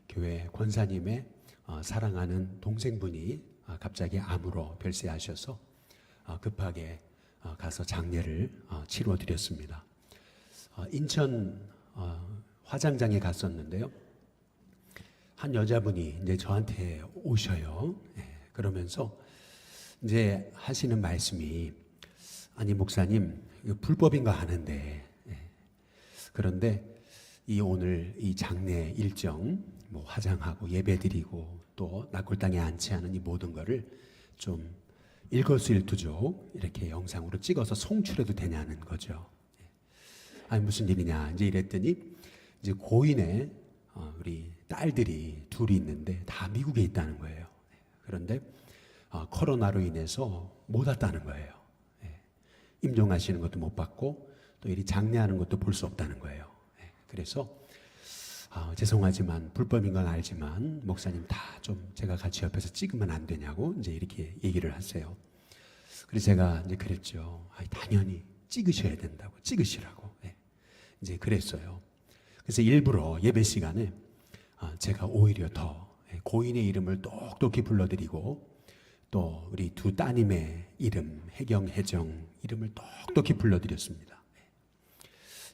교회 권사님의 사랑하는 동생분이 갑자기 암으로 별세하셔서 급하게 가서 장례를 치러드렸습니다. 인천 화장장에 갔었는데요. 한 여자분이 이제 저한테 오셔요. 그러면서 이제 하시는 말씀이, 아니 목사님, 이거 불법인가 하는데, 그런데 오늘 이 장례 일정, 뭐 화장하고 예배드리고 또 낙골당에 안치하는 이 모든 거를 좀 일거수일투족 이렇게 영상으로 찍어서 송출해도 되냐는 거죠. 아니 무슨 일이냐 이제 이랬더니, 이제 고인의 우리 딸들이 둘이 있는데 다 미국에 있다는 거예요. 그런데 코로나로 인해서 못 왔다는 거예요. 임종하시는 것도 못 받고 또 이 장례하는 것도 볼 수 없다는 거예요. 그래서 죄송하지만 불법인 건 알지만 목사님 다 좀 제가 같이 옆에서 찍으면 안 되냐고 이제 이렇게 얘기를 하세요. 그래서 제가 이제 그랬죠. 당연히 찍으셔야 된다고, 찍으시라고. 이제 그랬어요. 그래서 일부러 예배 시간에 제가 오히려 더 고인의 이름을 똑똑히 불러드리고 또 우리 두 따님의 이름, 혜경, 혜정 이름을 똑똑히 불러드렸습니다.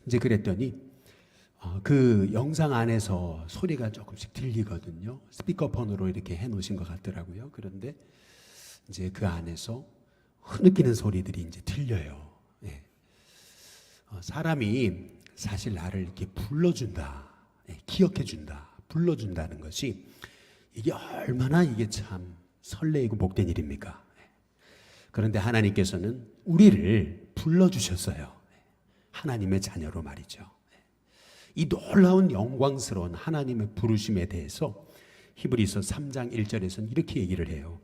이제 그랬더니 그 영상 안에서 소리가 조금씩 들리거든요. 스피커폰으로 이렇게 해놓으신 것 같더라고요. 그런데 이제 그 안에서 흐느끼는 소리들이 이제 들려요. 사람이 사실 나를 이렇게 불러준다, 기억해준다, 불러준다는 것이 이게 얼마나 이게 참 설레이고 복된 일입니까? 그런데 하나님께서는 우리를 불러주셨어요. 하나님의 자녀로 말이죠. 이 놀라운 영광스러운 하나님의 부르심에 대해서 히브리서 3장 1절에서는 이렇게 얘기를 해요.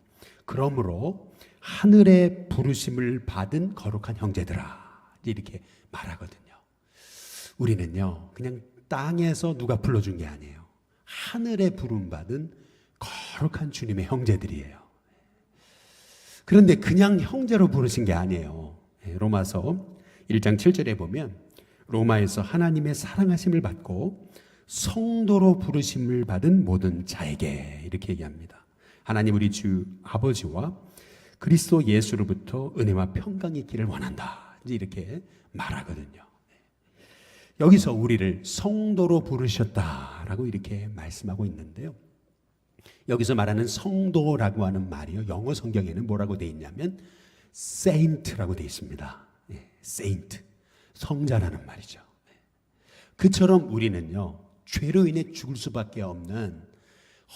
그러므로 하늘의 부르심을 받은 거룩한 형제들아, 이렇게 말하거든요. 우리는요 그냥 땅에서 누가 불러준 게 아니에요. 하늘에 부름받은 거룩한 주님의 형제들이에요. 그런데 그냥 형제로 부르신 게 아니에요. 로마서 1장 7절에 보면 로마에서 하나님의 사랑하심을 받고 성도로 부르심을 받은 모든 자에게 이렇게 얘기합니다. 하나님 우리 주 아버지와 그리스도 예수로부터 은혜와 평강이 있기를 원한다, 이제 이렇게 말하거든요. 여기서 우리를 성도로 부르셨다라고 이렇게 말씀하고 있는데요. 여기서 말하는 성도라고 하는 말이요, 영어 성경에는 뭐라고 되어 있냐면 saint라고 되어 있습니다. saint, 성자라는 말이죠. 그처럼 우리는요 죄로 인해 죽을 수밖에 없는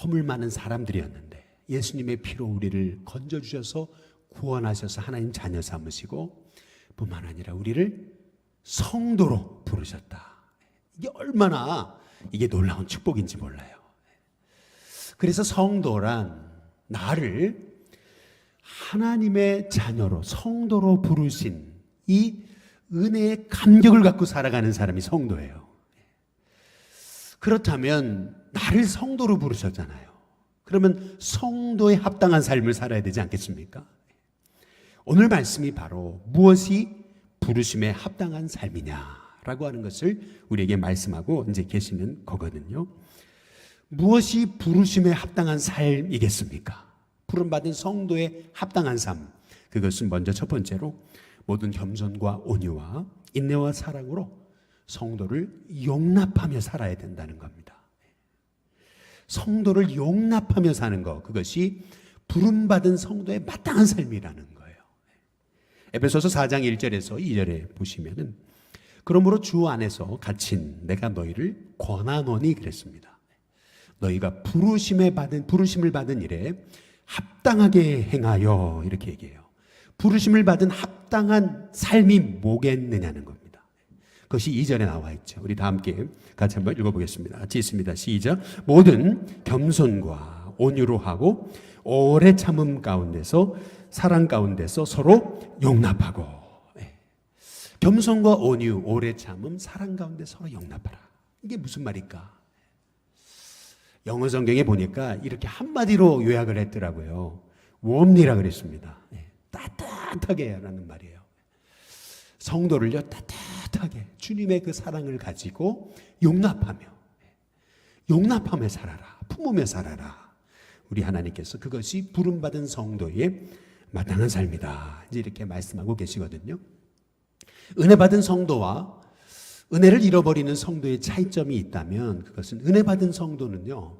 허물 많은 사람들이었는데 예수님의 피로 우리를 건져주셔서 구원하셔서 하나님 자녀 삼으시고 뿐만 아니라 우리를 성도로 부르셨다. 이게 얼마나 이게 놀라운 축복인지 몰라요. 그래서 성도란 나를 하나님의 자녀로 성도로 부르신 이 은혜의 감격을 갖고 살아가는 사람이 성도예요. 그렇다면 나를 성도로 부르셨잖아요. 그러면 성도에 합당한 삶을 살아야 되지 않겠습니까? 오늘 말씀이 바로 무엇이 부르심에 합당한 삶이냐라고 하는 것을 우리에게 말씀하고 이제 계시는 거거든요. 무엇이 부르심에 합당한 삶이겠습니까? 부름받은 성도에 합당한 삶, 그것은 먼저 첫 번째로 모든 겸손과 온유와 인내와 사랑으로 성도를 용납하며 살아야 된다는 겁니다. 성도를 용납하며 사는 것, 그것이 부름받은 성도의 마땅한 삶이라는 거예요. 에베소서 4장 1절에서 2절에 보시면은 그러므로 주 안에서 갇힌 내가 너희를 권하노니 그랬습니다. 너희가 부르심을 받은 일에 합당하게 행하여, 이렇게 얘기해요. 부르심을 받은 합당한 삶이 뭐겠느냐는 겁니다. 그것이 2절에 나와 있죠. 우리 다 함께 같이 한번 읽어보겠습니다. 같이 있습니다. 시작. 모든 겸손과 온유로 하고 오래 참음 가운데서 사랑 가운데서 서로 용납하고. 겸손과 온유, 오래 참음, 사랑 가운데 서로 용납하라. 이게 무슨 말일까? 영어 성경에 보니까 이렇게 한마디로 요약을 했더라고요. warmly라 그랬습니다. 따뜻하게 하라는 말이에요. 성도를요 따뜻하게 주님의 그 사랑을 가지고 용납하며 살아라. 품으며 살아라. 우리 하나님께서 그것이 부름받은 성도의 마땅한 삶이다. 이제 이렇게 말씀하고 계시거든요. 은혜 받은 성도와 은혜를 잃어버리는 성도의 차이점이 있다면 그것은 은혜 받은 성도는요,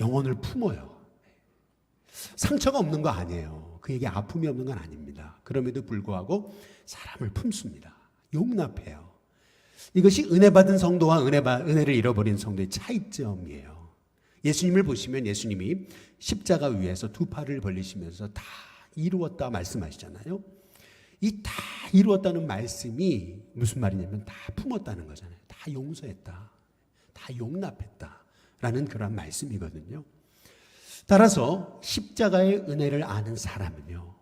영혼을 품어요. 상처가 없는 거 아니에요. 그에게 아픔이 없는 건 아닙니다. 그럼에도 불구하고 사람을 품습니다. 용납해요. 이것이 은혜 받은 성도와 은혜를 잃어버린 성도의 차이점이에요. 예수님을 보시면 예수님이 십자가 위에서 두 팔을 벌리시면서 다 이루었다 말씀하시잖아요. 이 다 이루었다는 말씀이 무슨 말이냐면 다 품었다는 거잖아요. 다 용서했다. 다 용납했다라는 그런 말씀이거든요. 따라서 십자가의 은혜를 아는 사람은요,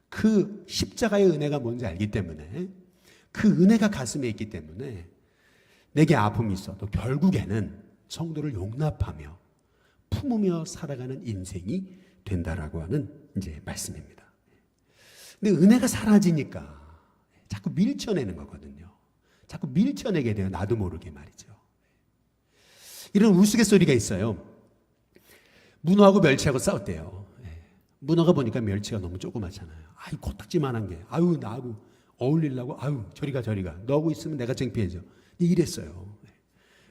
그 십자가의 은혜가 뭔지 알기 때문에, 그 은혜가 가슴에 있기 때문에 내게 아픔이 있어도 결국에는 성도를 용납하며 품으며 살아가는 인생이 된다라고 하는 이제 말씀입니다. 근데 은혜가 사라지니까 자꾸 밀쳐내는 거거든요. 자꾸 밀쳐내게 돼요. 나도 모르게 말이죠. 이런 우스갯소리가 있어요. 문어하고 멸치하고 싸웠대요. 문어가 보니까 멸치가 너무 조그맣잖아요. 아이 코딱지만한 게, 아유 나하고 어울리려고, 아유 저리가 너하고 있으면 내가 창피해져. 이랬어요.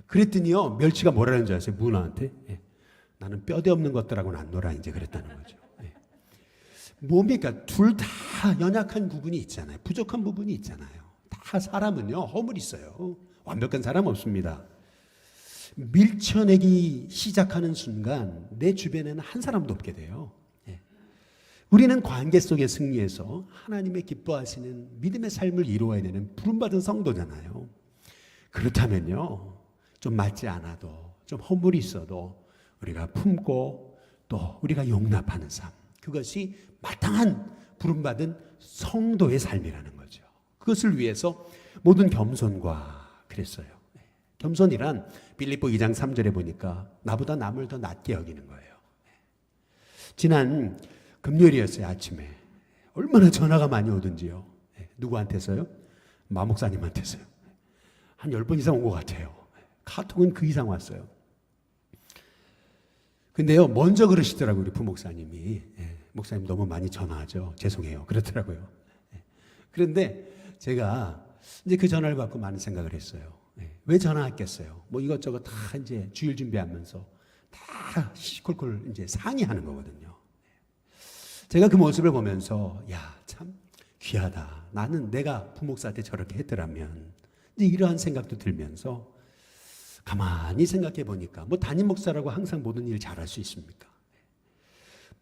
그랬더니요, 멸치가 뭐라는 줄 아세요? 문어한테 나는 뼈대 없는 것들하고는 안 놀아, 이제 그랬다는 거죠. 뭡니까? 둘 다 연약한 부분이 있잖아요. 부족한 부분이 있잖아요. 다 사람은요, 허물이 있어요. 완벽한 사람 없습니다. 밀쳐내기 시작하는 순간 내 주변에는 한 사람도 없게 돼요. 우리는 관계 속에 승리해서 하나님의 기뻐하시는 믿음의 삶을 이루어야 되는 부름받은 성도잖아요. 그렇다면요, 좀 맞지 않아도, 좀 허물이 있어도 우리가 품고 또 우리가 용납하는 삶, 그것이 마땅한 부름받은 성도의 삶이라는 거죠. 그것을 위해서 모든 겸손과 그랬어요. 겸손이란 빌립보 2장 3절에 보니까 나보다 남을 더 낮게 여기는 거예요. 지난 금요일이었어요. 아침에 얼마나 전화가 많이 오든지요. 누구한테서요? 마 목사님한테서요. 한 10번 이상 온 것 같아요. 카톡은 그 이상 왔어요. 근데요, 먼저 그러시더라고요. 우리 부목사님이. 목사님 너무 많이 전화하죠. 죄송해요. 그렇더라고요. 그런데 제가 이제 그 전화를 받고 많은 생각을 했어요. 왜 전화했겠어요? 뭐 이것저것 다 이제 주일 준비하면서 다 시콜콜 이제 상의하는 거거든요. 제가 그 모습을 보면서, 야, 참 귀하다. 나는 내가 부목사한테 저렇게 했더라면, 이제 이러한 생각도 들면서 가만히 생각해 보니까, 뭐 담임 목사라고 항상 모든 일 잘할 수 있습니까?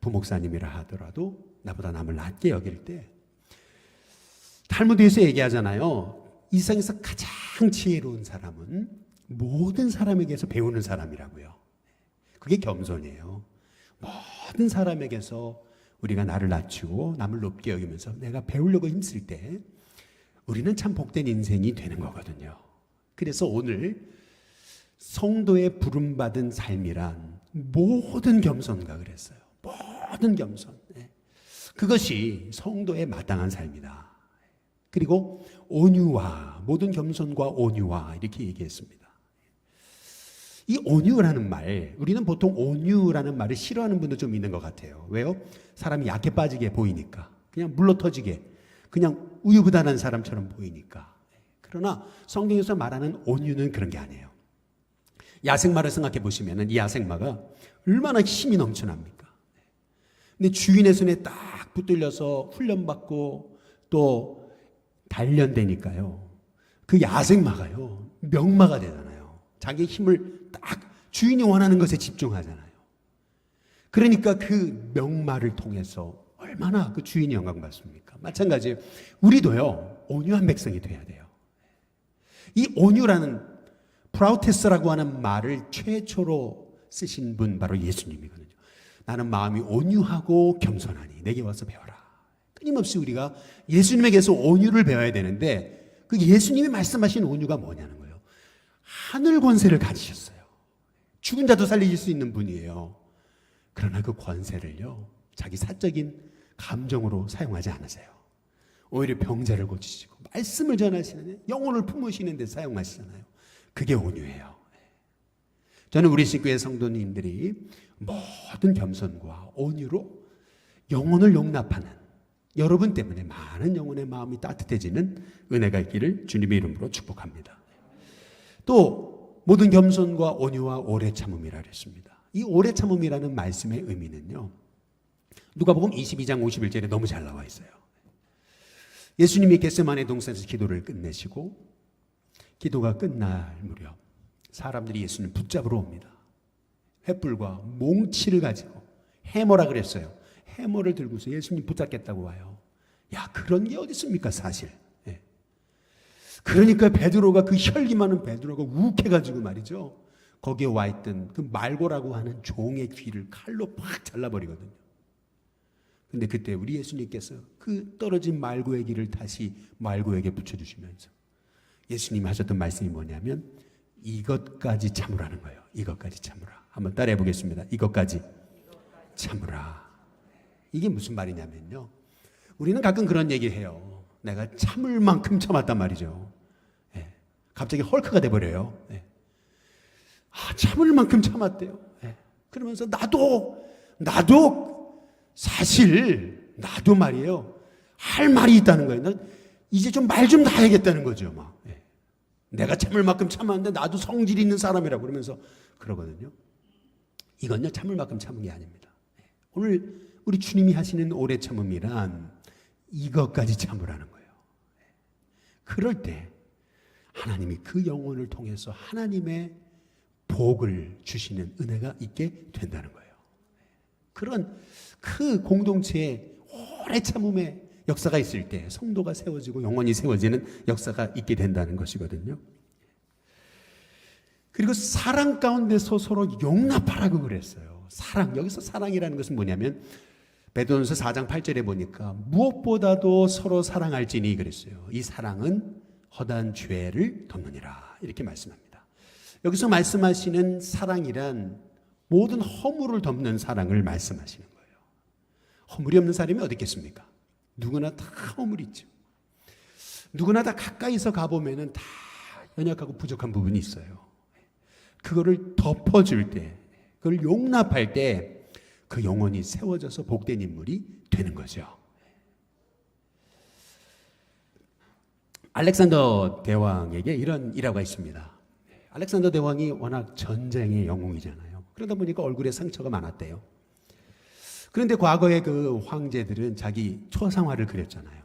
부목사님이라 하더라도 나보다 남을 낮게 여길 때, 탈무드에서 얘기하잖아요. 이 세상에서 가장 지혜로운 사람은 모든 사람에게서 배우는 사람이라고요. 그게 겸손이에요. 모든 사람에게서 우리가 나를 낮추고 남을 높게 여기면서 내가 배우려고 힘쓸 때 우리는 참 복된 인생이 되는 거거든요. 그래서 오늘 성도의 부름받은 삶이란 모든 겸손과 그랬어요. 모든 겸손. 그것이 성도의 마땅한 삶이다. 그리고 온유와, 모든 겸손과 온유와 이렇게 얘기했습니다. 이 온유라는 말, 우리는 보통 온유라는 말을 싫어하는 분도 좀 있는 것 같아요. 왜요? 사람이 약해 빠지게 보이니까, 그냥 물러터지게, 그냥 우유부단한 사람처럼 보이니까. 그러나 성경에서 말하는 온유는 그런 게 아니에요. 야생마를 생각해 보시면 이 야생마가 얼마나 힘이 넘쳐납니까? 근데 주인의 손에 딱 붙들려서 훈련받고 또 단련되니까요, 그 야생마가요 명마가 되잖아요. 자기 힘을 딱 주인이 원하는 것에 집중하잖아요. 그러니까 그 명마를 통해서 얼마나 그 주인이 영광 받습니까? 마찬가지예요. 우리도요 온유한 백성이 돼야 돼요. 이 온유라는 프라우테스라고 하는 말을 최초로 쓰신 분 바로 예수님이거든요. 나는 마음이 온유하고 겸손하니 내게 와서 배워라. 끊임없이 우리가 예수님에게서 온유를 배워야 되는데, 그 예수님이 말씀하신 온유가 뭐냐는 거예요. 하늘 권세를 가지셨어요. 죽은 자도 살리실 수 있는 분이에요. 그러나 그 권세를요 자기 사적인 감정으로 사용하지 않으세요. 오히려 병자를 고치시고 말씀을 전하시는, 영혼을 품으시는 데 사용하시잖아요. 그게 온유예요. 저는 우리 신교회 성도님들이 모든 겸손과 온유로 영혼을 용납하는 여러분 때문에 많은 영혼의 마음이 따뜻해지는 은혜가 있기를 주님의 이름으로 축복합니다. 또 모든 겸손과 온유와 오래 참음이라 했습니다. 이 오래 참음이라는 말씀의 의미는요, 누가복음 22장 51절에 너무 잘 나와 있어요. 예수님이 겟세마네 동산에서 기도를 끝내시고 기도가 끝날 무렵 사람들이 예수님 붙잡으러 옵니다. 횃불과 몽치를 가지고, 해머라 그랬어요. 해머를 들고서 예수님 붙잡겠다고 와요. 야, 그런 게 어디 있습니까, 사실. 예. 그러니까 베드로가, 그 혈기 많은 베드로가 욱해가지고 말이죠, 거기에 와 있던 그 말고라고 하는 종의 귀를 칼로 팍 잘라버리거든요. 근데 그때 우리 예수님께서 그 떨어진 말고의 귀를 다시 말고에게 붙여주시면서 예수님이 하셨던 말씀이 뭐냐면, 이것까지 참으라는 거예요. 이것까지 참으라. 한번 따라해 보겠습니다. 이것까지 참으라. 이게 무슨 말이냐면요, 우리는 가끔 그런 얘기 해요. 내가 참을 만큼 참았단 말이죠. 예. 갑자기 헐크가 돼버려요. 예. 참을 만큼 참았대요. 예. 그러면서 나도 사실 나도 말이에요, 할 말이 있다는 거예요. 난 이제 좀 말 좀 놔야겠다는 거죠. 막. 예. 내가 참을 만큼 참았는데 나도 성질이 있는 사람이라고 그러면서 그러거든요. 이건요, 참을 만큼 참은 게 아닙니다. 오늘 우리 주님이 하시는 오래 참음이란 이것까지 참으라는 거예요. 그럴 때 하나님이 그 영혼을 통해서 하나님의 복을 주시는 은혜가 있게 된다는 거예요. 그런 그 공동체에 오래 참음의 역사가 있을 때 성도가 세워지고 영혼이 세워지는 역사가 있게 된다는 것이거든요. 그리고 사랑 가운데서 서로 용납하라고 그랬어요. 사랑, 여기서 사랑이라는 것은 뭐냐면 베드로전서 4장 8절에 보니까 무엇보다도 서로 사랑할지니 그랬어요. 이 사랑은 허다한 죄를 덮느니라, 이렇게 말씀합니다. 여기서 말씀하시는 사랑이란 모든 허물을 덮는 사랑을 말씀하시는 거예요. 허물이 없는 사람이 어디 있겠습니까? 누구나 다 허물이 있죠. 누구나 다 가까이서 가보면 다 연약하고 부족한 부분이 있어요. 그거를 덮어줄 때, 그걸 용납할 때 그 영혼이 세워져서 복된 인물이 되는 거죠. 알렉산더 대왕에게 이런 일화가 있습니다. 알렉산더 대왕이 워낙 전쟁의 영웅이잖아요. 그러다 보니까 얼굴에 상처가 많았대요. 그런데 과거에 그 황제들은 자기 초상화를 그렸잖아요.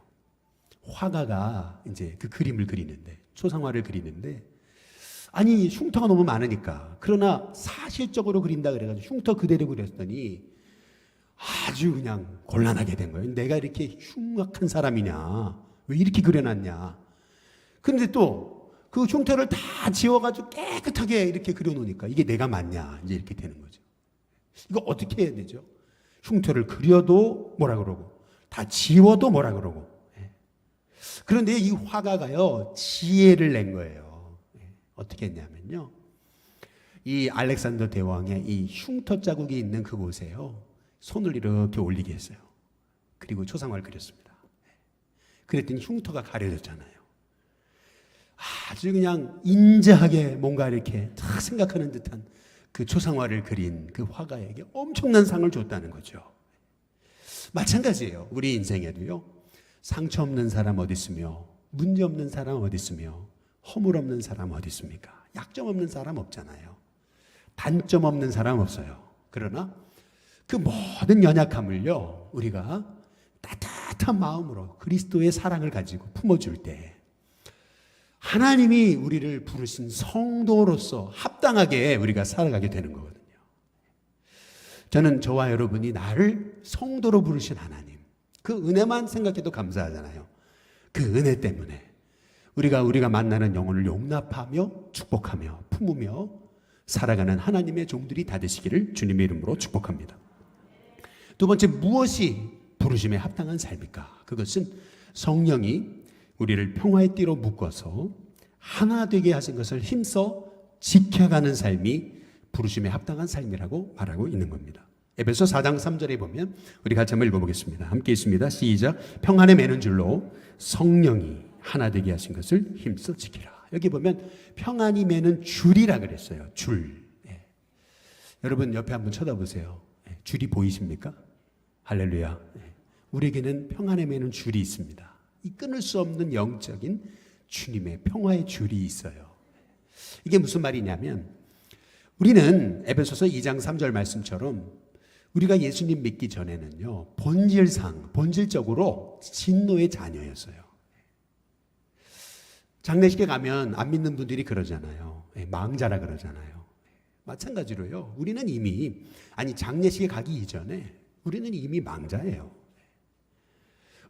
화가가 이제 그 그림을 그리는데, 초상화를 그리는데, 아니 흉터가 너무 많으니까, 그러나 사실적으로 그린다 그래가지고 흉터 그대로 그렸더니 아주 그냥 곤란하게 된 거예요. 내가 이렇게 흉악한 사람이냐, 왜 이렇게 그려놨냐. 그런데 또 그 흉터를 다 지워가지고 깨끗하게 이렇게 그려놓으니까 이게 내가 맞냐, 이제 이렇게 되는 거죠. 이거 어떻게 해야 되죠? 흉터를 그려도 뭐라 그러고 다 지워도 뭐라 그러고. 그런데 이 화가가요, 지혜를 낸 거예요. 어떻게 했냐면요, 이 알렉산더 대왕의 이 흉터 자국이 있는 그곳에요, 손을 이렇게 올리게 했어요. 그리고 초상화를 그렸습니다. 그랬더니 흉터가 가려졌잖아요. 아주 그냥 인자하게 뭔가 이렇게 딱 생각하는 듯한 그 초상화를 그린 그 화가에게 엄청난 상을 줬다는 거죠. 마찬가지예요. 우리 인생에도요, 상처 없는 사람 어디 있으며, 문제 없는 사람 어디 있으며, 허물 없는 사람 어디 있습니까? 약점 없는 사람 없잖아요. 단점 없는 사람 없어요. 그러나 그 모든 연약함을요, 우리가 따뜻한 마음으로 그리스도의 사랑을 가지고 품어줄 때 하나님이 우리를 부르신 성도로서 합당하게 우리가 살아가게 되는 거거든요. 저는 저와 여러분이 나를 성도로 부르신 하나님, 그 은혜만 생각해도 감사하잖아요. 그 은혜 때문에 우리가 만나는 영혼을 용납하며 축복하며 품으며 살아가는 하나님의 종들이 다 되시기를 주님의 이름으로 축복합니다. 두 번째, 무엇이 부르심에 합당한 삶일까? 그것은 성령이 우리를 평화의 띠로 묶어서 하나 되게 하신 것을 힘써 지켜가는 삶이 부르심에 합당한 삶이라고 말하고 있는 겁니다. 에베소 4장 3절에 보면 우리 같이 한번 읽어보겠습니다. 함께 있습니다. 시작. 평안에 매는 줄로 성령이 하나 되게 하신 것을 힘써 지키라. 여기 보면 평안이 매는 줄이라 그랬어요. 줄. 여러분 옆에 한번 쳐다보세요. 줄이 보이십니까? 할렐루야. 우리에게는 평안에 매는 줄이 있습니다. 이 끊을 수 없는 영적인 주님의 평화의 줄이 있어요. 이게 무슨 말이냐면 우리는 에베소서 2장 3절 말씀처럼 우리가 예수님 믿기 전에는요, 본질적으로 진노의 자녀였어요. 장례식에 가면 안 믿는 분들이 그러잖아요. 망자라 그러잖아요. 마찬가지로요, 우리는 이미, 장례식에 가기 이전에 우리는 이미 망자예요.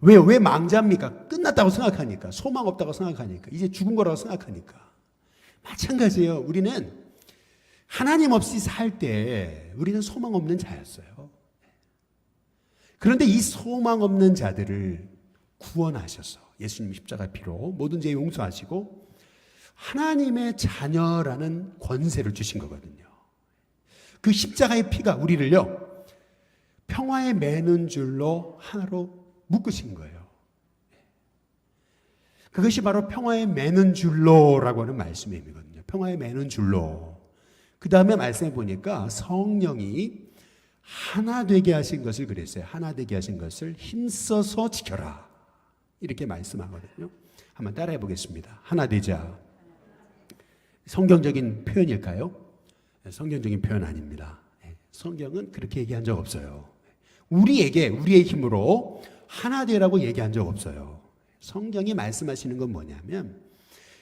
왜요? 왜 망자입니까? 끝났다고 생각하니까, 소망 없다고 생각하니까, 이제 죽은 거라고 생각하니까. 마찬가지예요. 우리는 하나님 없이 살 때 우리는 소망 없는 자였어요. 그런데 이 소망 없는 자들을 구원하셔서 예수님 십자가 피로 모든 죄 용서하시고 하나님의 자녀라는 권세를 주신 거거든요. 그 십자가의 피가 우리를요, 평화에 매는 줄로 하나로 묶으신 거예요. 그것이 바로 평화에 매는 줄로라고 하는 말씀의 의미거든요. 평화에 매는 줄로. 그 다음에 말씀해 보니까 성령이 하나 되게 하신 것을 그랬어요. 하나 되게 하신 것을 힘써서 지켜라. 이렇게 말씀하거든요. 한번 따라해 보겠습니다. 하나 되자. 성경적인 표현일까요? 성경적인 표현 아닙니다. 성경은 그렇게 얘기한 적 없어요. 우리의 힘으로 하나 되라고 얘기한 적 없어요. 성경이 말씀하시는 건 뭐냐면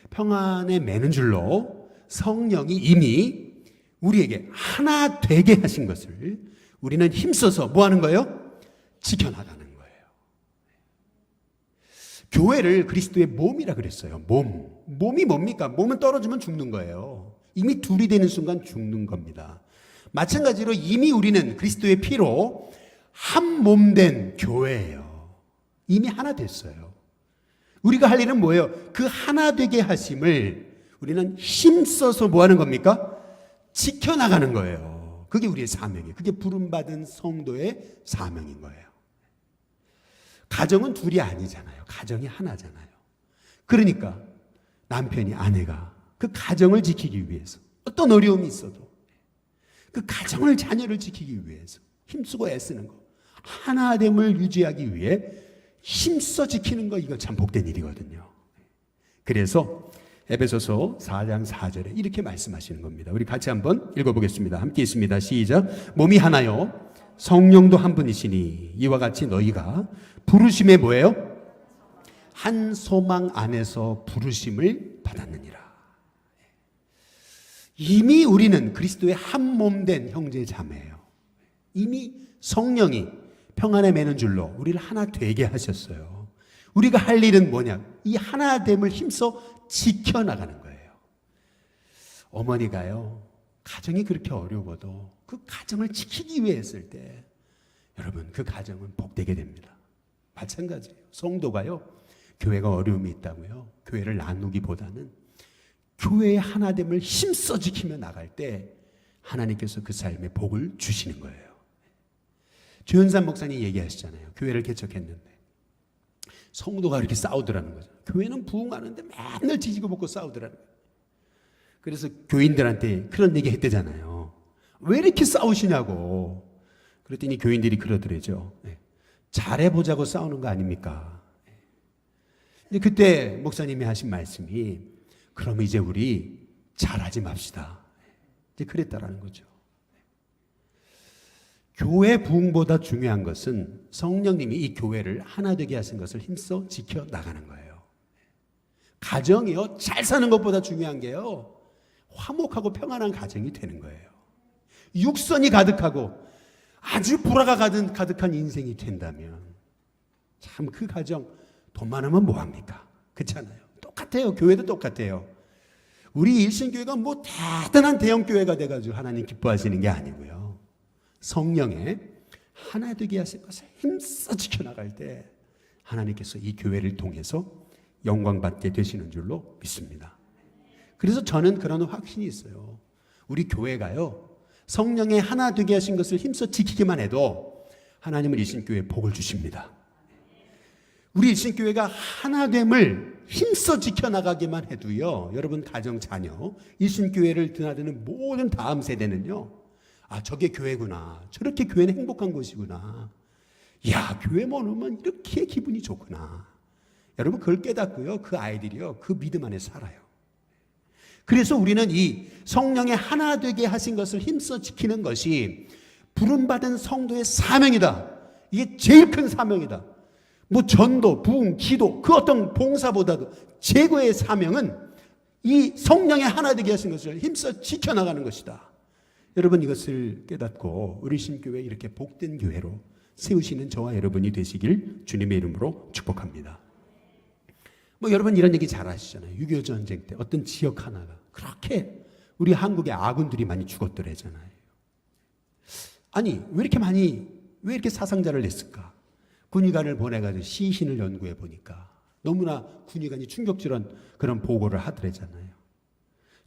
평안에 매는 줄로 성령이 이미 우리에게 하나 되게 하신 것을 우리는 힘써서 뭐 하는 거예요? 지켜나가는 거예요. 교회를 그리스도의 몸이라 그랬어요. 몸이 뭡니까? 몸은 떨어지면 죽는 거예요. 이미 둘이 되는 순간 죽는 겁니다. 마찬가지로 이미 우리는 그리스도의 피로 한 몸 된 교회예요. 이미 하나 됐어요. 우리가 할 일은 뭐예요? 그 하나 되게 하심을 우리는 힘써서 뭐 하는 겁니까? 지켜나가는 거예요. 그게 우리의 사명이에요. 그게 부름받은 성도의 사명인 거예요. 가정은 둘이 아니잖아요. 가정이 하나잖아요. 그러니까 남편이, 아내가 그 가정을 지키기 위해서 어떤 어려움이 있어도 그 가정을, 자녀를 지키기 위해서 힘쓰고 애쓰는 거, 하나됨을 유지하기 위해 힘써 지키는 거, 이거 참 복된 일이거든요. 그래서 에베소서 4장 4절에 이렇게 말씀하시는 겁니다. 우리 같이 한번 읽어보겠습니다. 함께 있습니다. 시작. 몸이 하나요 성령도 한 분이시니 이와 같이 너희가 부르심에 뭐예요? 한 소망 안에서 부르심을 받았느니라. 이미 우리는 그리스도의 한 몸 된 형제 자매예요. 이미 성령이 평안에 매는 줄로 우리를 하나 되게 하셨어요. 우리가 할 일은 뭐냐? 이 하나됨을 힘써 지켜나가는 거예요. 어머니가요, 가정이 그렇게 어려워도 그 가정을 지키기 위해 했을 때 여러분 그 가정은 복되게 됩니다. 마찬가지예요. 성도가요, 교회가 어려움이 있다고요, 교회를 나누기보다는 교회의 하나됨을 힘써 지키며 나갈 때 하나님께서 그 삶에 복을 주시는 거예요. 조현산 목사님 얘기하시잖아요. 교회를 개척했는데 성도가 이렇게 싸우더라는 거죠. 교회는 부흥하는데 맨날 뒤지고 먹고 싸우더라는 거예요. 그래서 교인들한테 그런 얘기 했대잖아요. 왜 이렇게 싸우시냐고. 그랬더니 교인들이 그러더래죠. 잘해보자고 싸우는 거 아닙니까? 근데 그때 목사님이 하신 말씀이, 그럼 이제 우리 잘하지 맙시다. 이제 그랬다라는 거죠. 교회 부흥보다 중요한 것은 성령님이 이 교회를 하나 되게 하신 것을 힘써 지켜나가는 거예요. 가정이요, 잘 사는 것보다 중요한 게요, 화목하고 평안한 가정이 되는 거예요. 육선이 가득하고 아주 불화가 가득한 인생이 된다면 참 그 가정 돈 많으면 뭐합니까? 그렇잖아요. 똑같아요. 교회도 똑같아요. 우리 일신교회가 뭐 대단한 대형교회가 돼가지고 하나님 기뻐하시는 게 아니고요, 성령의 하나 되게 하신 것을 힘써 지켜나갈 때 하나님께서 이 교회를 통해서 영광받게 되시는 줄로 믿습니다. 그래서 저는 그런 확신이 있어요. 우리 교회가요, 성령의 하나 되게 하신 것을 힘써 지키기만 해도 하나님은 일신교회에 복을 주십니다. 우리 일신교회가 하나됨을 힘써 지켜나가기만 해도요, 여러분 가정, 자녀, 일신교회를 드나드는 모든 다음 세대는요, 저게 교회구나. 저렇게 교회는 행복한 곳이구나. 야, 교회만 오면 이렇게 기분이 좋구나. 여러분, 그걸 깨닫고요, 그 아이들이요, 그 믿음 안에 살아요. 그래서 우리는 이 성령의 하나 되게 하신 것을 힘써 지키는 것이 부름받은 성도의 사명이다. 이게 제일 큰 사명이다. 뭐 전도, 부흥, 기도, 그 어떤 봉사보다도 최고의 사명은 이 성령의 하나 되게 하신 것을 힘써 지켜나가는 것이다. 여러분, 이것을 깨닫고 우리 신교회 이렇게 복된 교회로 세우시는 저와 여러분이 되시길 주님의 이름으로 축복합니다. 뭐 여러분 이런 얘기 잘 아시잖아요. 6.25 전쟁 때 어떤 지역 하나가 그렇게 우리 한국의 아군들이 많이 죽었더래잖아요. 아니 왜 이렇게 사상자를 냈을까? 군의관을 보내가지고 시신을 연구해 보니까 너무나 군의관이 충격적인 그런 보고를 하더래잖아요.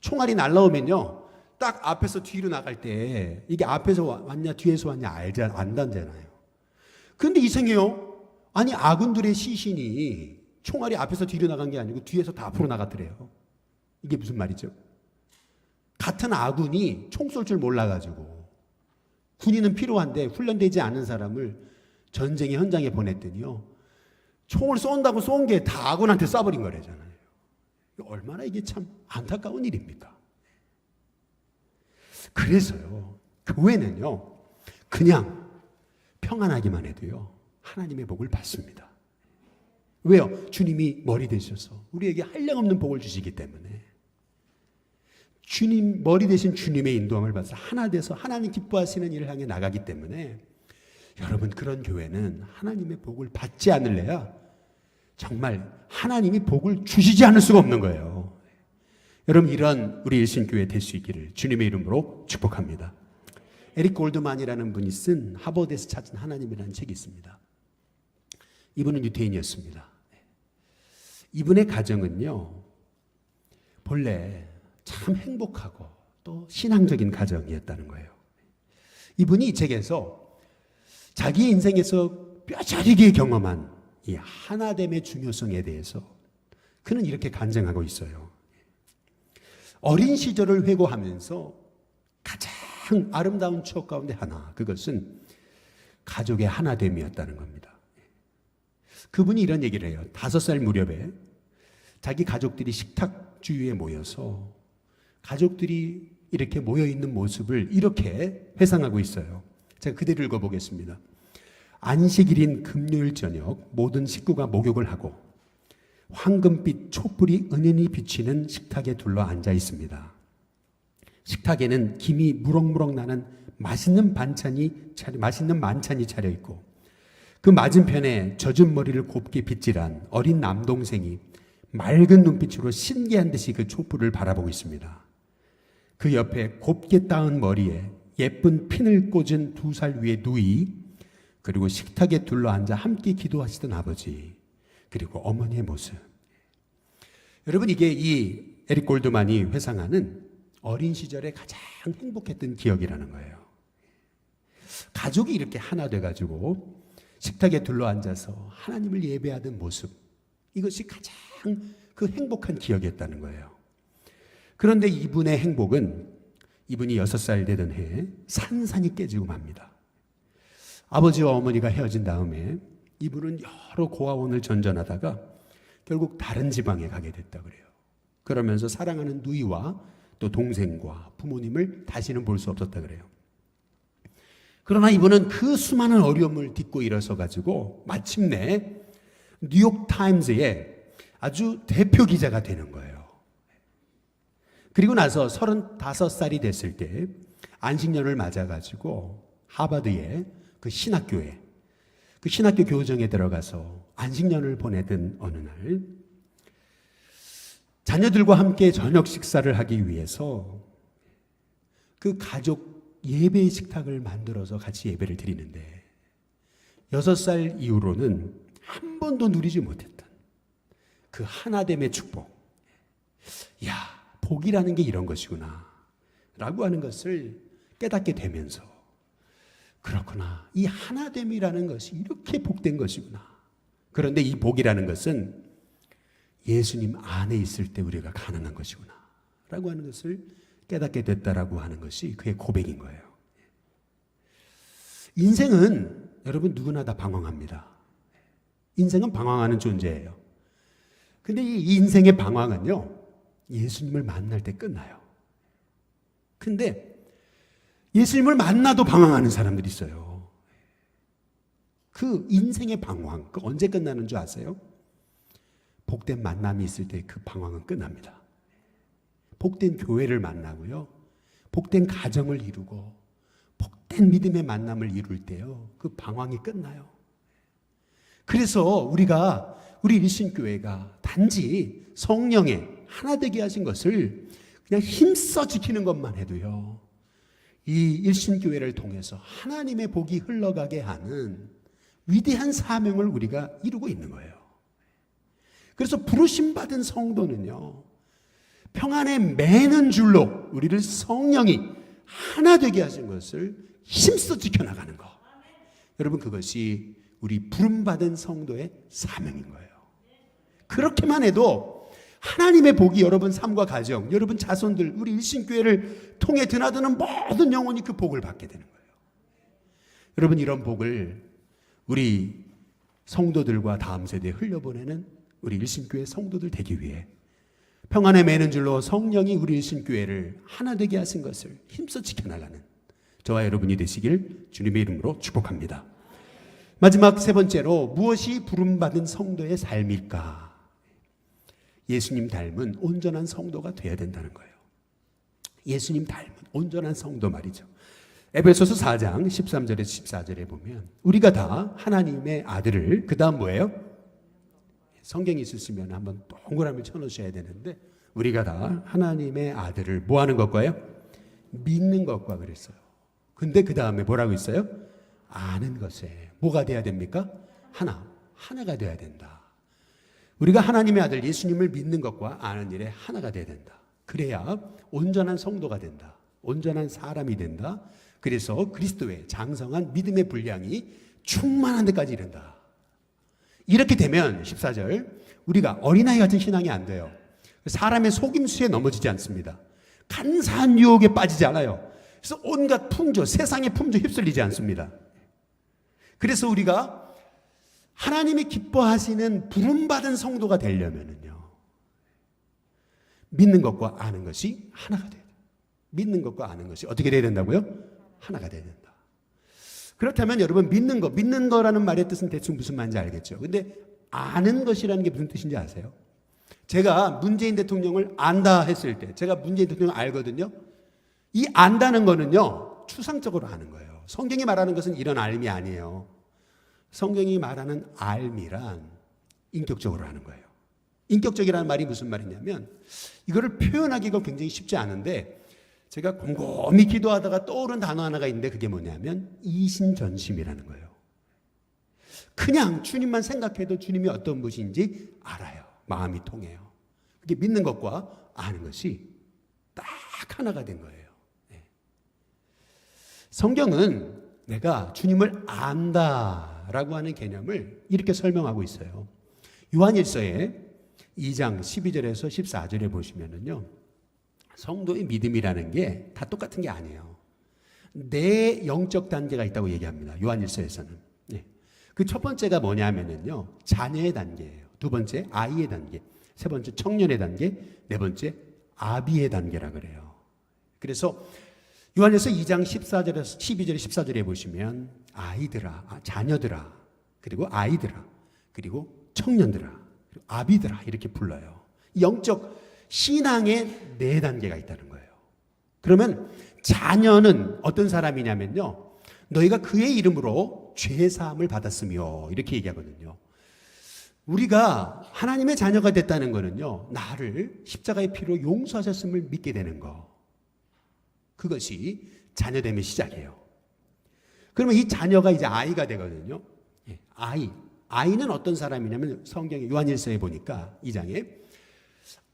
총알이 날라오면요, 딱 앞에서 뒤로 나갈 때 이게 앞에서 왔냐 뒤에서 왔냐 안다잖아요. 그런데 이상해요. 아니 아군들의 시신이 총알이 앞에서 뒤로 나간 게 아니고 뒤에서 다 앞으로 나갔더래요. 이게 무슨 말이죠? 같은 아군이 총 쏠 줄 몰라가지고 군인은 필요한데 훈련되지 않은 사람을 전쟁의 현장에 보냈더니요, 총을 쏜다고 쏜 게 다 아군한테 쏴버린 거래잖아요. 얼마나 이게 참 안타까운 일입니까? 그래서요, 교회는요, 그냥 평안하기만 해도요, 하나님의 복을 받습니다. 왜요? 주님이 머리 되셔서 우리에게 한량없는 복을 주시기 때문에, 주님, 머리 되신 주님의 인도함을 받아서 하나 돼서 하나님 기뻐하시는 일을 향해 나가기 때문에, 여러분 그런 교회는 하나님의 복을 받지 않을래야 정말 하나님이 복을 주시지 않을 수가 없는 거예요. 여러분 이런 우리 일신교회 될 수 있기를 주님의 이름으로 축복합니다. 에릭 골드만이라는 분이 쓴 하버드에서 찾은 하나님이라는 책이 있습니다. 이분은 유태인이었습니다. 이분의 가정은요, 본래 참 행복하고 또 신앙적인 가정이었다는 거예요. 이분이 이 책에서 자기 인생에서 뼈저리게 경험한 이 하나됨의 중요성에 대해서 그는 이렇게 간증하고 있어요. 어린 시절을 회고하면서 가장 아름다운 추억 가운데 하나, 그것은 가족의 하나됨이었다는 겁니다. 그분이 이런 얘기를 해요. 5살 무렵에 자기 가족들이 식탁 주위에 모여서 가족들이 이렇게 모여있는 모습을 이렇게 회상하고 있어요. 제가 그대로 읽어보겠습니다. 안식일인 금요일 저녁 모든 식구가 목욕을 하고 황금빛 촛불이 은은히 비치는 식탁에 둘러 앉아 있습니다. 식탁에는 김이 무럭무럭 나는 맛있는 만찬이 차려 있고, 그 맞은편에 젖은 머리를 곱게 빗질한 어린 남동생이 맑은 눈빛으로 신기한 듯이 그 촛불을 바라보고 있습니다. 그 옆에 곱게 따은 머리에 예쁜 핀을 꽂은 2살 위의 누이, 그리고 식탁에 둘러앉아 함께 기도하시던 아버지, 그리고 어머니의 모습. 여러분 이게 이 에릭 골드만이 회상하는 어린 시절에 가장 행복했던 기억이라는 거예요. 가족이 이렇게 하나 돼가지고 식탁에 둘러앉아서 하나님을 예배하던 모습, 이것이 가장 그 행복한 기억이었다는 거예요. 그런데 이분의 행복은 이분이 6살 되던 해에 산산이 깨지고 맙니다. 아버지와 어머니가 헤어진 다음에 이분은 여러 고아원을 전전하다가 결국 다른 지방에 가게 됐다 그래요. 그러면서 사랑하는 누이와 또 동생과 부모님을 다시는 볼 수 없었다 그래요. 그러나 이분은 그 수많은 어려움을 딛고 일어서 가지고 마침내 뉴욕 타임즈의 아주 대표 기자가 되는 거예요. 그리고 나서 35살이 됐을 때 안식년을 맞아 가지고 하버드의 그 신학교 교정에 들어가서 안식년을 보내던 어느 날, 자녀들과 함께 저녁 식사를 하기 위해서 그 가족 예배 식탁을 만들어서 같이 예배를 드리는데, 6살 이후로는 한 번도 누리지 못했던 그 하나됨의 축복, 야, 복이라는 게 이런 것이구나 라고 하는 것을 깨닫게 되면서, 그렇구나, 이 하나됨이라는 것이 이렇게 복된 것이구나. 그런데 이 복이라는 것은 예수님 안에 있을 때 우리가 가능한 것이구나 라고 하는 것을 깨닫게 됐다라고 하는 것이 그의 고백인 거예요. 인생은 여러분 누구나 다 방황합니다. 인생은 방황하는 존재예요. 근데 이 인생의 방황은요, 예수님을 만날 때 끝나요. 근데 예수님을 만나도 방황하는 사람들이 있어요. 그 인생의 방황, 그 언제 끝나는 줄 아세요? 복된 만남이 있을 때 그 방황은 끝납니다. 복된 교회를 만나고요, 복된 가정을 이루고 복된 믿음의 만남을 이룰 때요, 그 방황이 끝나요. 그래서 우리 일신교회가 단지 성령에 하나 되게 하신 것을 그냥 힘써 지키는 것만 해도요, 이 일신교회를 통해서 하나님의 복이 흘러가게 하는 위대한 사명을 우리가 이루고 있는 거예요. 그래서 부르심받은 성도는요, 평안에 매는 줄로 우리를 성령이 하나 되게 하신 것을 힘써 지켜나가는 거. 여러분, 그것이 우리 부름받은 성도의 사명인 거예요. 그렇게만 해도 하나님의 복이 여러분 삶과 가정, 여러분 자손들, 우리 일신교회를 통해 드나드는 모든 영혼이 그 복을 받게 되는 거예요. 여러분, 이런 복을 우리 성도들과 다음 세대에 흘려보내는 우리 일신교회 성도들 되기 위해 평안에 매는 줄로 성령이 우리 일신교회를 하나 되게 하신 것을 힘써 지켜나가는 저와 여러분이 되시길 주님의 이름으로 축복합니다. 마지막 세 번째로, 무엇이 부름받은 성도의 삶일까? 예수님 닮은 온전한 성도가 되어야 된다는 거예요. 예수님 닮은 온전한 성도 말이죠. 에베소서 4장 13절에서 14절에 보면 우리가 다 하나님의 아들을, 그 다음 뭐예요? 성경이 있으시면 한번 동그라미 쳐놓으셔야 되는데, 우리가 다 하나님의 아들을 뭐 하는 것과요? 믿는 것과 그랬어요. 근데 그 다음에 뭐라고 있어요? 아는 것에 뭐가 돼야 됩니까? 하나가 돼야 된다. 우리가 하나님의 아들 예수님을 믿는 것과 아는 일에 하나가 돼야 된다. 그래야 온전한 성도가 된다. 온전한 사람이 된다. 그래서 그리스도의 장성한 믿음의 분량이 충만한 데까지 이른다. 이렇게 되면 14절, 우리가 어린아이 같은 신앙이 안 돼요. 사람의 속임수에 넘어지지 않습니다. 간사한 유혹에 빠지지 않아요. 그래서 온갖 풍조, 세상의 풍조 휩쓸리지 않습니다. 그래서 우리가 하나님이 기뻐하시는 부름받은 성도가 되려면은요, 믿는 것과 아는 것이 하나가 돼야 돼요. 믿는 것과 아는 것이 어떻게 돼야 된다고요? 하나가 돼야 된다. 그렇다면 여러분, 믿는 거라는 말의 뜻은 대충 무슨 말인지 알겠죠? 근데 아는 것이라는 게 무슨 뜻인지 아세요? 제가 문재인 대통령을 안다 했을 때, 제가 문재인 대통령을 알거든요. 이 안다는 거는요, 추상적으로 아는 거예요. 성경이 말하는 것은 이런 알미 아니에요. 성경이 말하는 알미란 인격적으로 아는 거예요. 인격적이라는 말이 무슨 말이냐면, 이거를 표현하기가 굉장히 쉽지 않은데, 제가 곰곰이 기도하다가 떠오른 단어 하나가 있는데, 그게 뭐냐면 이신전심이라는 거예요. 그냥 주님만 생각해도 주님이 어떤 분인지 알아요. 마음이 통해요. 그게 믿는 것과 아는 것이 딱 하나가 된 거예요. 네. 성경은 내가 주님을 안다라고 하는 개념을 이렇게 설명하고 있어요. 요한일서에 2장 12절에서 14절에 보시면은요, 성도의 믿음이라는 게 다 똑같은 게 아니에요. 내 영적 단계가 있다고 얘기합니다. 요한일서에서는. 네. 그 첫 번째가 뭐냐면은요, 자녀의 단계예요. 두 번째 아이의 단계, 세 번째 청년의 단계, 네 번째 아비의 단계라 그래요. 그래서 요한일서 2장 14절에서 12절에 14절에 보시면 아이들아, 자녀들아, 그리고 아이들아, 그리고 청년들아, 그리고 아비들아 이렇게 불러요. 영적 신앙의 네 단계가 있다는 거예요. 그러면 자녀는 어떤 사람이냐면요, 너희가 그의 이름으로 죄 사함을 받았으며 이렇게 얘기하거든요. 우리가 하나님의 자녀가 됐다는 거는요, 나를 십자가의 피로 용서하셨음을 믿게 되는 거, 그것이 자녀됨의 시작이에요. 그러면 이 자녀가 이제 아이가 되거든요. 아이는 어떤 사람이냐면, 성경의 요한일서에 보니까 2장에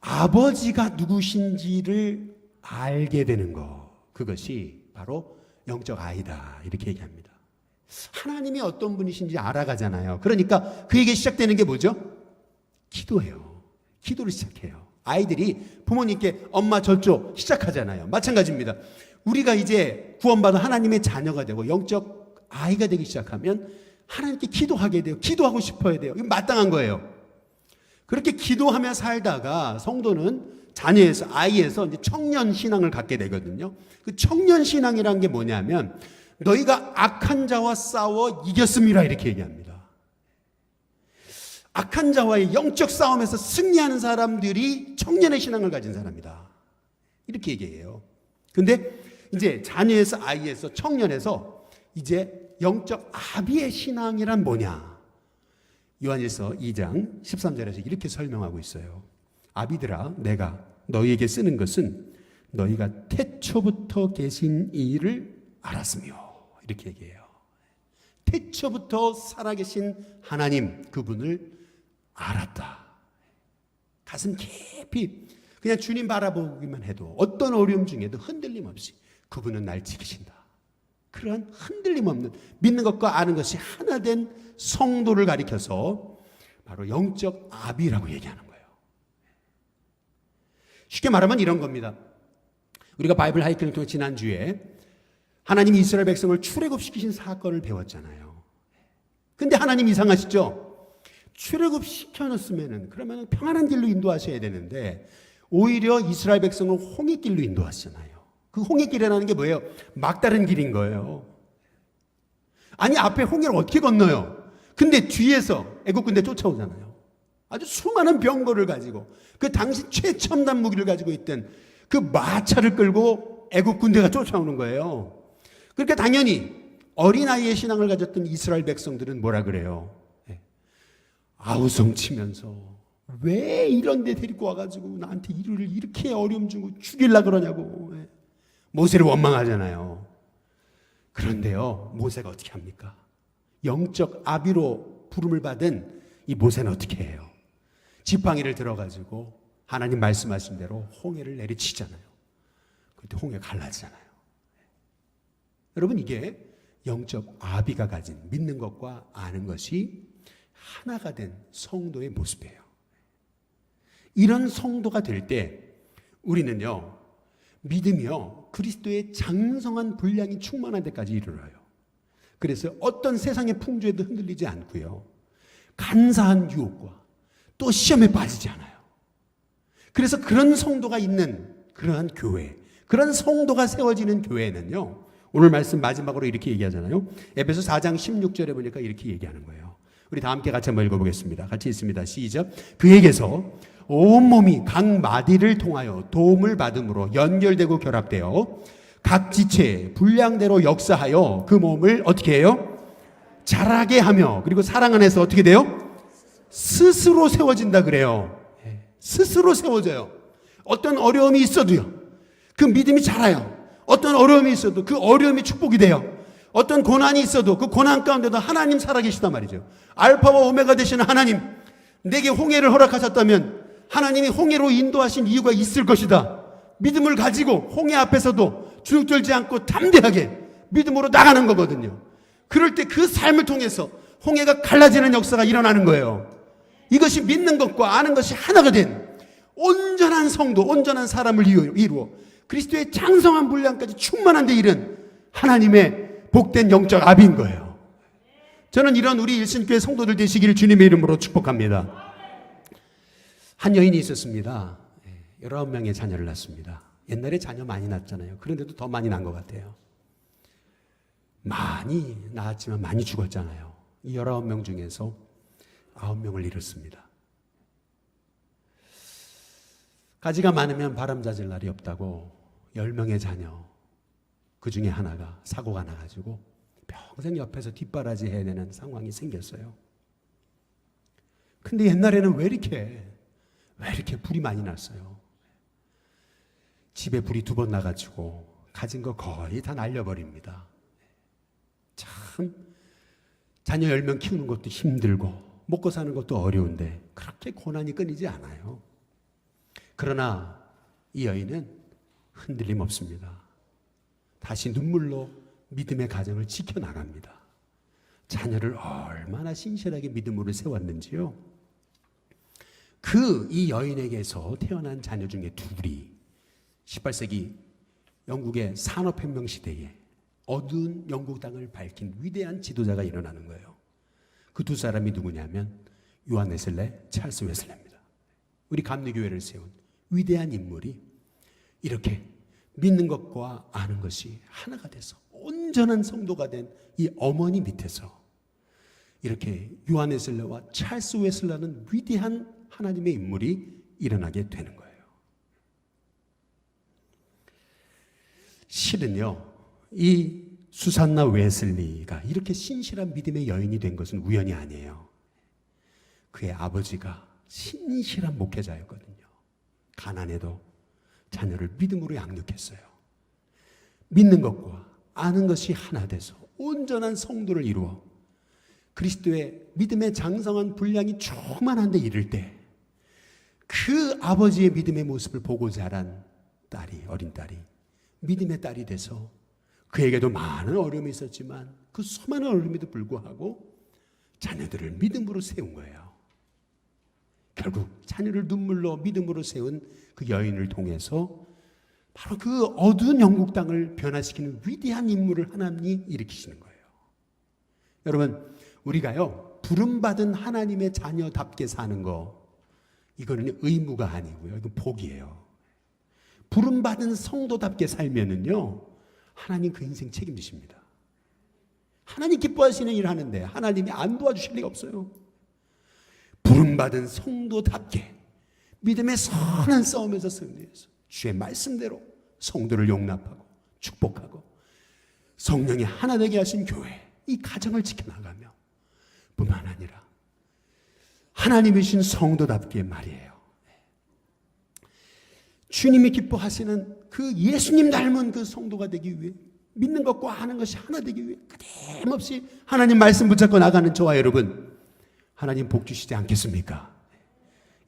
아버지가 누구신지를 알게 되는 거, 그것이 바로 영적 아이다 이렇게 얘기합니다. 하나님이 어떤 분이신지 알아가잖아요. 그러니까 그에게 시작되는 게 뭐죠? 기도예요. 기도를 시작해요. 아이들이 부모님께 엄마 저쪽 시작하잖아요. 마찬가지입니다. 우리가 이제 구원받은 하나님의 자녀가 되고 영적 아이가 되기 시작하면 하나님께 기도하게 돼요. 기도하고 싶어야 돼요. 이건 마땅한 거예요. 그렇게 기도하며 살다가 성도는 자녀에서, 아이에서 이제 청년 신앙을 갖게 되거든요. 그 청년 신앙이라는 게 뭐냐면 너희가 악한 자와 싸워 이겼음이라 이렇게 얘기합니다. 악한 자와의 영적 싸움에서 승리하는 사람들이 청년의 신앙을 가진 사람이다. 이렇게 얘기해요. 근데 이제 자녀에서, 아이에서, 청년에서 이제 영적 아비의 신앙이란 뭐냐? 요한일서 2장 13절에서 이렇게 설명하고 있어요. 아비들아, 내가 너희에게 쓰는 것은 너희가 태초부터 계신 이를 알았으며, 이렇게 얘기해요. 태초부터 살아계신 하나님, 그분을 알았다. 가슴 깊이 그냥 주님 바라보기만 해도 어떤 어려움 중에도 흔들림 없이 그분은 날 지키신다. 그러한 흔들림 없는, 믿는 것과 아는 것이 하나 된 성도를 가리켜서 바로 영적 아비라고 얘기하는 거예요. 쉽게 말하면 이런 겁니다. 우리가 바이블 하이킹을 통해 지난주에 하나님이 이스라엘 백성을 출애굽시키신 사건을 배웠잖아요. 근데 하나님 이상하시죠? 출애굽시켜놨으면은 그러면 평안한 길로 인도하셔야 되는데 오히려 이스라엘 백성을 홍해길로 인도하시잖아요. 그 홍해길이라는 게 뭐예요? 막다른 길인 거예요. 아니, 앞에 홍해를 어떻게 건너요? 근데 뒤에서 애국 군대 쫓아오잖아요. 아주 수많은 병거를 가지고 그 당시 최첨단 무기를 가지고 있던 그 마차를 끌고 애국 군대가 쫓아오는 거예요. 그러니까 당연히 어린아이의 신앙을 가졌던 이스라엘 백성들은 뭐라 그래요? 아우성치면서 왜 이런 데 데리고 와가지고 나한테 이를 이렇게 어려움 주고 죽이려고 그러냐고 모세를 원망하잖아요. 그런데요, 모세가 어떻게 합니까? 영적 아비로 부름을 받은 이 모세는 어떻게 해요? 지팡이를 들어가지고 하나님 말씀하신 대로 홍해를 내리치잖아요. 그때 홍해가 갈라지잖아요. 여러분, 이게 영적 아비가 가진 믿는 것과 아는 것이 하나가 된 성도의 모습이에요. 이런 성도가 될 때 우리는요, 믿음이요, 그리스도의 장성한 분량이 충만한 데까지 이르러요. 그래서 어떤 세상의 풍조에도 흔들리지 않고요, 간사한 유혹과 또 시험에 빠지지 않아요. 그래서 그런 성도가 있는 그러한 교회, 그런 성도가 세워지는 교회는요, 오늘 말씀 마지막으로 이렇게 얘기하잖아요. 에베소 4장 16절에 보니까 이렇게 얘기하는 거예요. 우리 다 함께 같이 한번 읽어보겠습니다. 같이 읽습니다. 시작. 그에게서 온몸이 각 마디를 통하여 도움을 받음으로 연결되고 결합되어 각 지체의 분량대로 역사하여 그 몸을 어떻게 해요? 자라게 하며, 그리고 사랑 안에서 어떻게 돼요? 스스로 세워진다 그래요. 스스로 세워져요. 어떤 어려움이 있어도요, 그 믿음이 자라요. 어떤 어려움이 있어도 그 어려움이 축복이 돼요. 어떤 고난이 있어도 그 고난 가운데도 하나님 살아계시단 말이죠. 알파와 오메가 되시는 하나님, 내게 홍해를 허락하셨다면 하나님이 홍해로 인도하신 이유가 있을 것이다. 믿음을 가지고 홍해 앞에서도 주눅들지 않고 담대하게 믿음으로 나가는 거거든요. 그럴 때 그 삶을 통해서 홍해가 갈라지는 역사가 일어나는 거예요. 이것이 믿는 것과 아는 것이 하나가 된 온전한 성도, 온전한 사람을 이루어 그리스도의 장성한 분량까지 충만한 데 이른 하나님의 복된 영적 아비인 거예요. 저는 이런 우리 일신교회 성도들 되시기를 주님의 이름으로 축복합니다. 한 여인이 있었습니다. 19명의 자녀를 낳습니다. 옛날에 자녀 많이 낳았잖아요. 그런데도 더 많이 낳은 것 같아요. 많이 낳았지만 많이 죽었잖아요. 이 19명 중에서 9명을 잃었습니다. 가지가 많으면 바람잡을 날이 없다고 10명의 자녀, 그 중에 하나가 사고가 나가지고 평생 옆에서 뒷바라지 해야 되는 상황이 생겼어요. 근데 옛날에는 왜 이렇게 불이 많이 났어요? 집에 불이 2번 나가지고 가진 거 거의 다 날려버립니다. 참 자녀 10명 키우는 것도 힘들고 먹고 사는 것도 어려운데 그렇게 고난이 끊이지 않아요. 그러나 이 여인은 흔들림 없습니다. 다시 눈물로 믿음의 가정을 지켜나갑니다. 자녀를 얼마나 신실하게 믿음으로 세웠는지요. 이 여인에게서 태어난 자녀 중에 2이 18세기 영국의 산업혁명 시대에 어두운 영국 땅을 밝힌 위대한 지도자가 일어나는 거예요. 그 두 사람이 누구냐면 요한 웨슬레, 찰스 웨슬레입니다. 우리 감리교회를 세운 위대한 인물이 이렇게 믿는 것과 아는 것이 하나가 돼서 온전한 성도가 된 이 어머니 밑에서 이렇게 요한 웨슬레와 찰스 웨슬레라는 위대한 하나님의 인물이 일어나게 되는 거예요. 실은요, 이 수산나 웨슬리가 이렇게 신실한 믿음의 여인이 된 것은 우연이 아니에요. 그의 아버지가 신실한 목회자였거든요. 가난해도 자녀를 믿음으로 양육했어요. 믿는 것과 아는 것이 하나 돼서 온전한 성도를 이루어 그리스도의 믿음의 장성한 분량이 충만한 데 이를 때 그 아버지의 믿음의 모습을 보고 자란 딸이, 어린 딸이 믿음의 딸이 돼서 그에게도 많은 어려움이 있었지만 그 수많은 어려움에도 불구하고 자녀들을 믿음으로 세운 거예요. 결국 자녀를 눈물로 믿음으로 세운 그 여인을 통해서 바로 그 어두운 영국 땅을 변화시키는 위대한 인물을 하나님이 일으키시는 거예요. 여러분, 우리가요, 부름받은 하나님의 자녀답게 사는 거, 이거는 의무가 아니고요, 이건 복이에요. 부름받은 성도답게 살면은요, 하나님 그 인생 책임지십니다. 하나님 기뻐하시는 일을 하는데 하나님이 안 도와주실 리가 없어요. 부름받은 성도답게 믿음의 선한 싸움에서 승리해서 주의 말씀대로 성도를 용납하고 축복하고 성령이 하나 되게 하신 교회, 이 가정을 지켜나가며 뿐만 아니라 하나님이신 성도답게 말이에요. 주님이 기뻐하시는 그 예수님 닮은 그 성도가 되기 위해 믿는 것과 아는 것이 하나 되기 위해 끊임없이 하나님 말씀 붙잡고 나가는 저와 여러분, 하나님 복 주시지 않겠습니까?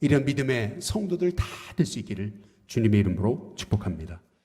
이런 믿음의 성도들 다 될 수 있기를 주님의 이름으로 축복합니다.